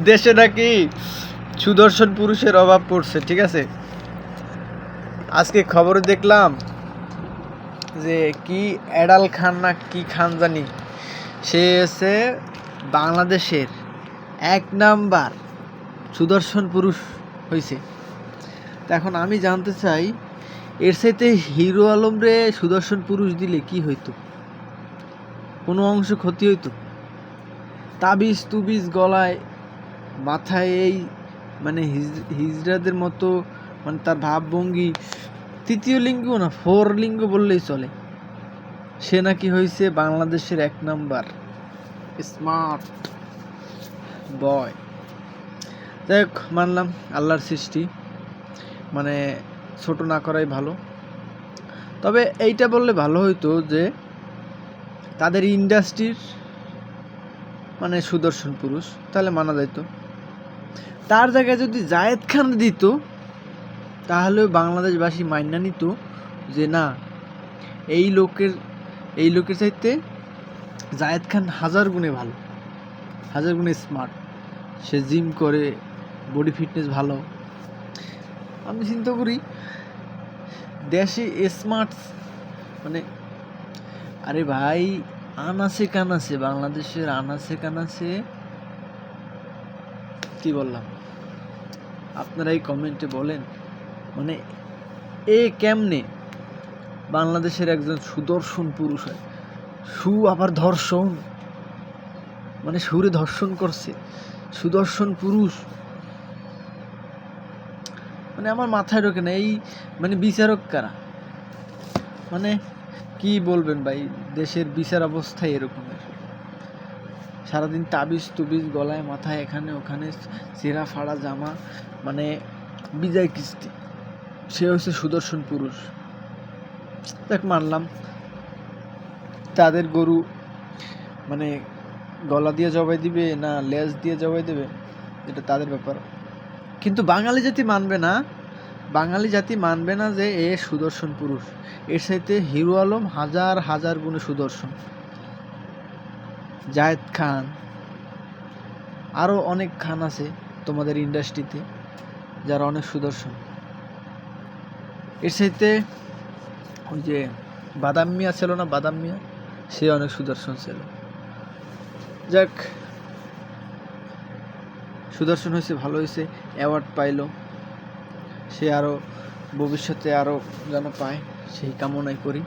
দেশে নাকি সুদর্শন পুরুষের অভাব পড়ছে, ঠিক আছে। আজকে খবরে দেখলাম যে কি এডাল খান না কি খান জানি, সে হচ্ছে বাংলাদেশের 1 নাম্বার সুদর্শন পুরুষ হয়েছে। এখন আমি জানতে চাই, এর সাথে হিরো আলম রে সুদর্শন পুরুষ দিলে কি হইতো? কোনো অংশ ক্ষতি হইতো? তাবিজ তুবিজ গলায়, মাথায় এই মানে হিজড়াদের মতো, মানে তার ভাবভঙ্গি, তৃতীয় লিঙ্গ না 4 লিঙ্গ বললেই চলে। সে নাকি হয়েছে বাংলাদেশের 1 নাম্বার স্মার্ট বয়। যাই হোক, মানলাম আল্লাহর সৃষ্টি, মানে ছোট না করাই ভালো। তবে এইটা বললে ভালো হইতো যে তাদের ইন্ডাস্ট্রির মানে সুদর্শন পুরুষ, তাহলে মানা যাইতো। তার জায়গায় যদি জায়েদ খান দিত, তাহলেও বাংলাদেশবাসী মাইনা নিত যে না, এই লোকের চাইতে জায়েদ খান 1000 গুণে ভালো, 1000 গুণে স্মার্ট। সে জিম করে, বডি ফিটনেস ভালো। আমি চিন্তা করি দেশে স্মার্ট মানে, আরে ভাই, আনাসে কানাসে বাংলাদেশের আনাসে কানাসে, কি বললাম আপনারা এই কমেন্টে বলেন, মানে এ কেমনে বাংলাদেশের একজন সুদর্শন পুরুষ হয়? আবার ধর্ষণ, মানে সুরে ধর্ষণ করছে, সুদর্শন পুরুষ। মানে আমার মাথায় ঢোকে না, এই মানে বিচারক কারা? মানে কি বলবেন ভাই, দেশের বিচার অবস্থা এরকমের। সারাদিন তাবিজ তুবিজ গলায়, মাথায়, এখানে ওখানে চেরা ফাড়া জামা, মানে বিজয় কিস্তি। সে হচ্ছে সুদর্শন পুরুষ। দেখ, মানলাম তাদের গরু মানে গলা দিয়ে জবাই দিবে না লেজ দিয়ে জবাই দেবে, এটা তাদের ব্যাপার। কিন্তু বাঙালি জাতি মানবে না যে এ সুদর্শন পুরুষ। এর সাথে হিরো আলম 1000 গুণে সুদর্শন, জায়েদ খান, আরও অনেক খান আছে তোমাদের ইন্ডাস্ট্রিতে যারা অনেক সুদর্শন। এর সাথে ওই যে বাদাম মিয়া ছিল না, বাদাম মিয়া, সে অনেক সুদর্শন ছিল। যাক, সুদর্শন হয়েছে, ভালো হয়েছে, অ্যাওয়ার্ড পাইলো। সে আরও ভবিষ্যতে আরও যেন পায়, সেই কামনাই করি।